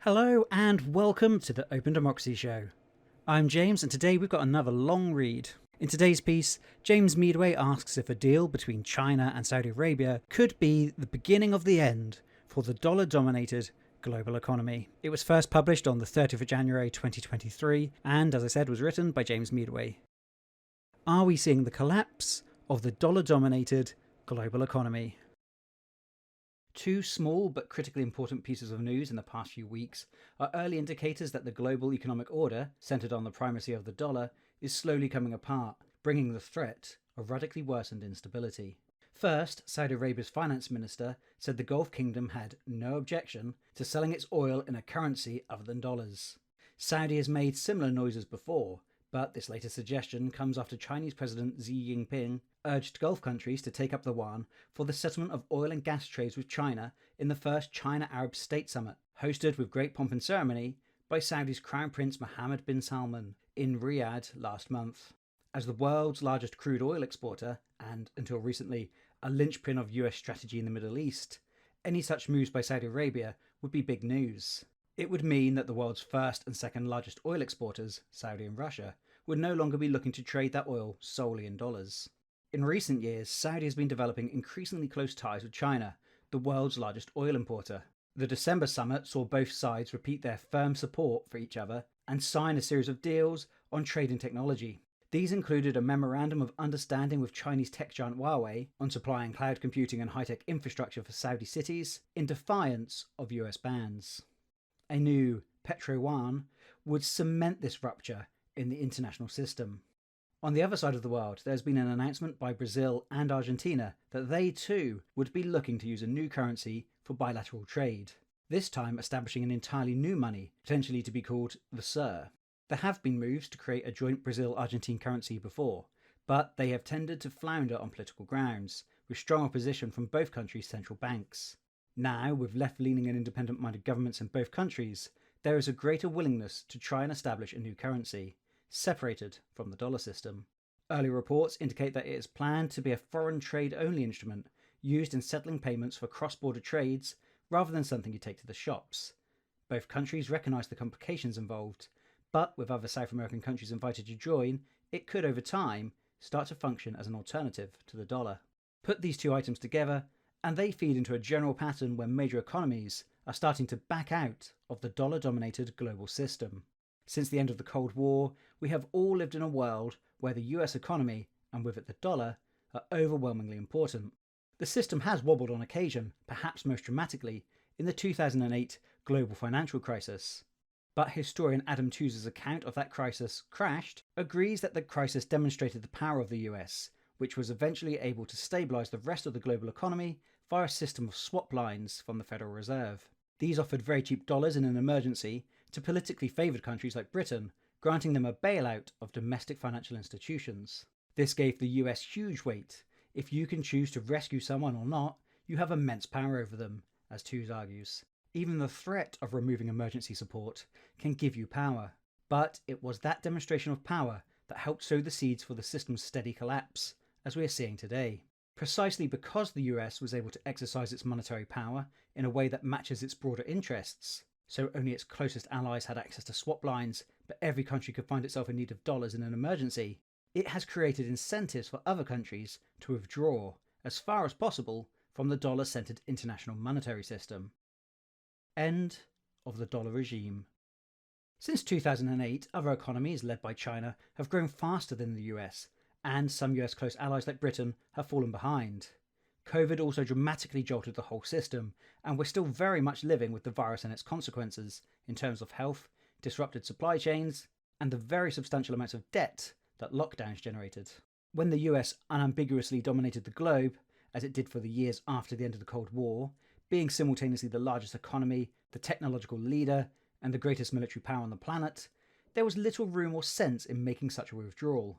Hello and welcome to the Open Democracy Show. I'm James and today we've got another long read. In today's piece, James Meadway asks if a deal between China and Saudi Arabia could be the beginning of the end for the dollar-dominated global economy. It was first published on the 30th of January 2023 and, as I said, was written by James Meadway. Are we seeing the collapse of the dollar-dominated global economy? Two small but critically important pieces of news in the past few weeks are early indicators that the global economic order, centered on the primacy of the dollar, is slowly coming apart, bringing the threat of radically worsened instability. First, Saudi Arabia's finance minister said the Gulf Kingdom had no objection to selling its oil in a currency other than dollars. Saudi has made similar noises before, but this latest suggestion comes after Chinese President Xi Jinping urged Gulf countries to take up the yuan for the settlement of oil and gas trades with China in the first China-Arab State Summit, hosted with great pomp and ceremony by Saudi's Crown Prince Mohammed bin Salman in Riyadh last month. As the world's largest crude oil exporter, and until recently a linchpin of US strategy in the Middle East, any such moves by Saudi Arabia would be big news. It would mean that the world's first and second largest oil exporters, Saudi and Russia, would no longer be looking to trade that oil solely in dollars. In recent years, Saudi has been developing increasingly close ties with China, the world's largest oil importer. The December summit saw both sides repeat their firm support for each other and sign a series of deals on trade and technology. These included a memorandum of understanding with Chinese tech giant Huawei on supplying cloud computing and high-tech infrastructure for Saudi cities in defiance of US bans. A new petro-yuan would cement this rupture in the international system. On the other side of the world, there's been an announcement by Brazil and Argentina that they too would be looking to use a new currency for bilateral trade, this time establishing an entirely new money, potentially to be called the SIR. There have been moves to create a joint Brazil-Argentine currency before, but they have tended to flounder on political grounds, with strong opposition from both countries' central banks. Now, with left-leaning and independent-minded governments in both countries, there is a greater willingness to try and establish a new currency, separated from the dollar system. Early reports indicate that it is planned to be a foreign trade-only instrument used in settling payments for cross-border trades rather than something you take to the shops. Both countries recognise the complications involved, but with other South American countries invited to join, it could over time start to function as an alternative to the dollar. Put these two items together and they feed into a general pattern where major economies are starting to back out of the dollar-dominated global system. Since the end of the Cold War, we have all lived in a world where the US economy, and with it the dollar, are overwhelmingly important. The system has wobbled on occasion, perhaps most dramatically, in the 2008 global financial crisis. But historian Adam Tooze's account of that crisis crashed agrees that the crisis demonstrated the power of the US, which was eventually able to stabilise the rest of the global economy via a system of swap lines from the Federal Reserve. These offered very cheap dollars in an emergency to politically favoured countries like Britain, granting them a bailout of domestic financial institutions. This gave the US huge weight. If you can choose to rescue someone or not, you have immense power over them, as Tooze argues. Even the threat of removing emergency support can give you power. But it was that demonstration of power that helped sow the seeds for the system's steady collapse, as we are seeing today. Precisely because the US was able to exercise its monetary power in a way that matches its broader interests, so only its closest allies had access to swap lines, but every country could find itself in need of dollars in an emergency, it has created incentives for other countries to withdraw, as far as possible, from the dollar-centred international monetary system. End of the dollar regime. Since 2008, other economies, led by China, have grown faster than the US, and some US close allies like Britain have fallen behind. COVID also dramatically jolted the whole system, and we're still very much living with the virus and its consequences in terms of health, disrupted supply chains, and the very substantial amounts of debt that lockdowns generated. When the US unambiguously dominated the globe, as it did for the years after the end of the Cold War, being simultaneously the largest economy, the technological leader, and the greatest military power on the planet, there was little room or sense in making such a withdrawal.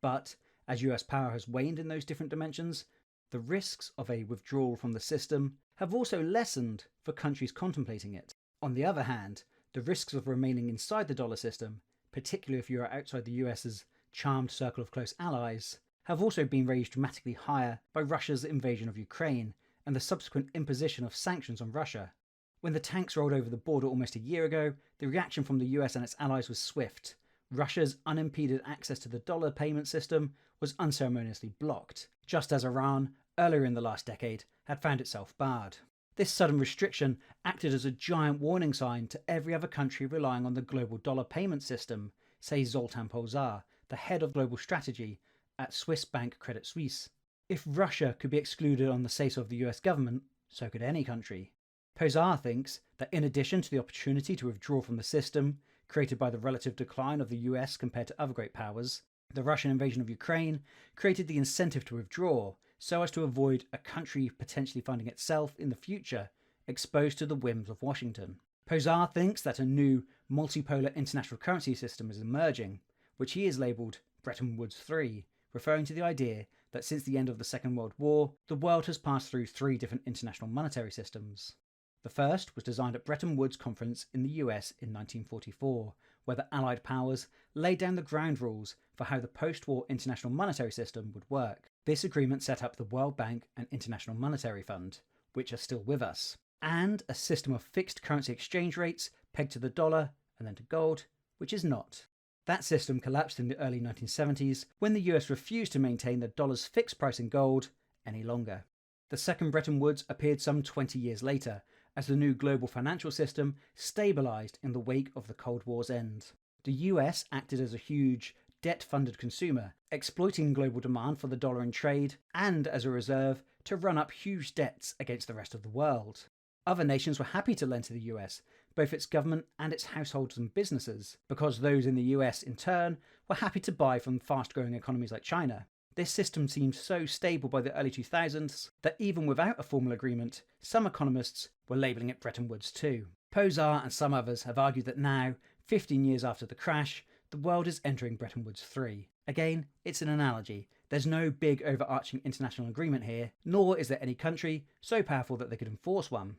But as US power has waned in those different dimensions, the risks of a withdrawal from the system have also lessened for countries contemplating it. On the other hand, the risks of remaining inside the dollar system, particularly if you are outside the US's charmed circle of close allies, have also been raised dramatically higher by Russia's invasion of Ukraine and the subsequent imposition of sanctions on Russia. When the tanks rolled over the border almost a year ago, the reaction from the US and its allies was swift. Russia's unimpeded access to the dollar payment system was unceremoniously blocked, just as Iran, earlier in the last decade, had found itself barred. This sudden restriction acted as a giant warning sign to every other country relying on the global dollar payment system, says Zoltan Pozsar, the head of global strategy at Swiss bank Credit Suisse. If Russia could be excluded on the say-so of the US government, so could any country. Pozsar thinks that in addition to the opportunity to withdraw from the system, created by the relative decline of the US compared to other great powers, the Russian invasion of Ukraine created the incentive to withdraw so as to avoid a country potentially finding itself in the future exposed to the whims of Washington. Pozsar thinks that a new multipolar international currency system is emerging, which he has labelled Bretton Woods III, referring to the idea that since the end of the Second World War, the world has passed through three different international monetary systems. The first was designed at Bretton Woods Conference in the US in 1944, where the Allied powers laid down the ground rules for how the post-war international monetary system would work. This agreement set up the World Bank and International Monetary Fund, which are still with us, and a system of fixed currency exchange rates pegged to the dollar and then to gold, which is not. That system collapsed in the early 1970s when the US refused to maintain the dollar's fixed price in gold any longer. The second Bretton Woods appeared some 20 years later, as the new global financial system stabilised in the wake of the Cold War's end. The US acted as a huge, debt-funded consumer, exploiting global demand for the dollar in trade, and as a reserve to run up huge debts against the rest of the world. Other nations were happy to lend to the US, both its government and its households and businesses, because those in the US, in turn, were happy to buy from fast-growing economies like China. This system seemed so stable by the early 2000s that even without a formal agreement, some economists were labelling it Bretton Woods too. Pozsar and some others have argued that now, 15 years after the crash, the world is entering Bretton Woods 3. Again, it's an analogy. There's no big overarching international agreement here, nor is there any country so powerful that they could enforce one.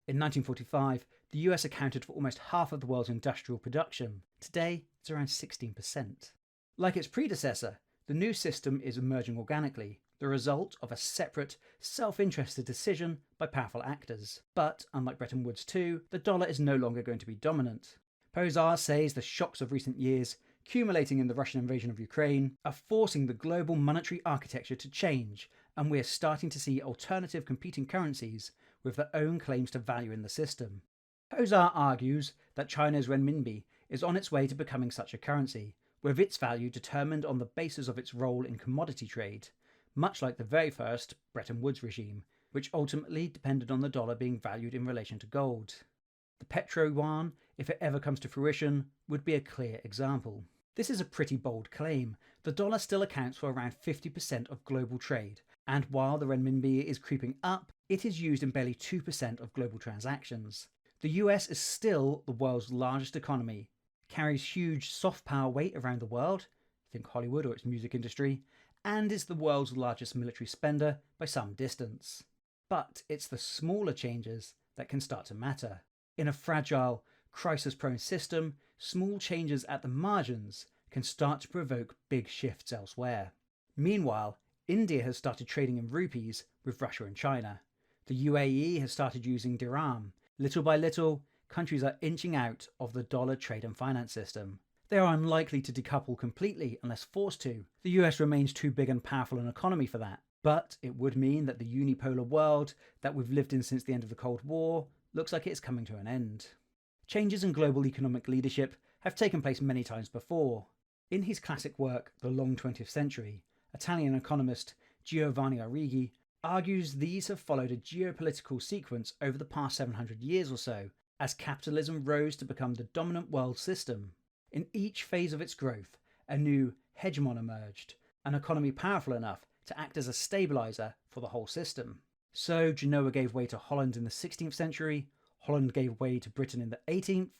In 1945, the US accounted for almost half of the world's industrial production. Today, it's around 16%. Like its predecessor, the new system is emerging organically, the result of a separate, self-interested decision by powerful actors. But, unlike Bretton Woods II, the dollar is no longer going to be dominant. Pozsar says the shocks of recent years, accumulating in the Russian invasion of Ukraine, are forcing the global monetary architecture to change, and we are starting to see alternative competing currencies with their own claims to value in the system. Pozsar argues that China's renminbi is on its way to becoming such a currency, with its value determined on the basis of its role in commodity trade, much like the very first Bretton Woods regime, which ultimately depended on the dollar being valued in relation to gold. The petro-yuan, if it ever comes to fruition, would be a clear example. This is a pretty bold claim. The dollar still accounts for around 50% of global trade, and while the renminbi is creeping up, it is used in barely 2% of global transactions. The US is still the world's largest economy, carries huge soft power weight around the world, think Hollywood or its music industry, and is the world's largest military spender by some distance. But it's the smaller changes that can start to matter. In a fragile, crisis-prone system, small changes at the margins can start to provoke big shifts elsewhere. Meanwhile, India has started trading in rupees with Russia and China. The UAE has started using dirham. Little by little, countries are inching out of the dollar trade and finance system. They are unlikely to decouple completely unless forced to. The US remains too big and powerful an economy for that. But it would mean that the unipolar world that we've lived in since the end of the Cold War looks like it's coming to an end. Changes in global economic leadership have taken place many times before. In his classic work, The Long 20th Century, Italian economist Giovanni Arrighi argues these have followed a geopolitical sequence over the past 700 years or so, as capitalism rose to become the dominant world system. In each phase of its growth, a new hegemon emerged, an economy powerful enough to act as a stabiliser for the whole system. So Genoa gave way to Holland in the 16th century, Holland gave way to Britain in the 18th,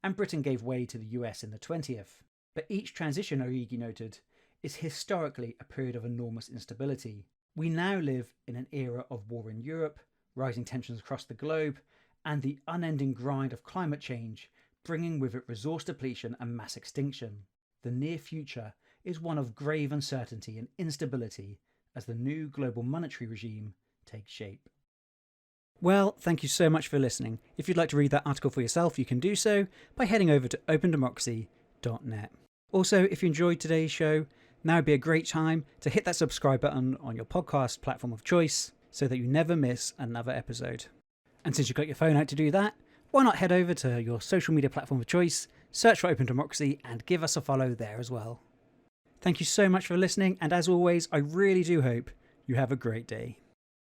and Britain gave way to the US in the 20th. But each transition, Origi noted, is historically a period of enormous instability. We now live in an era of war in Europe, rising tensions across the globe, and the unending grind of climate change, bringing with it resource depletion and mass extinction. The near future is one of grave uncertainty and instability as the new global monetary regime takes shape. Well, thank you so much for listening. If you'd like to read that article for yourself, you can do so by heading over to openDemocracy.net. Also, if you enjoyed today's show, now would be a great time to hit that subscribe button on your podcast platform of choice so that you never miss another episode. And since you've got your phone out to do that, why not head over to your social media platform of choice, search for Open Democracy, and give us a follow there as well. Thank you so much for listening, and as always, I really do hope you have a great day.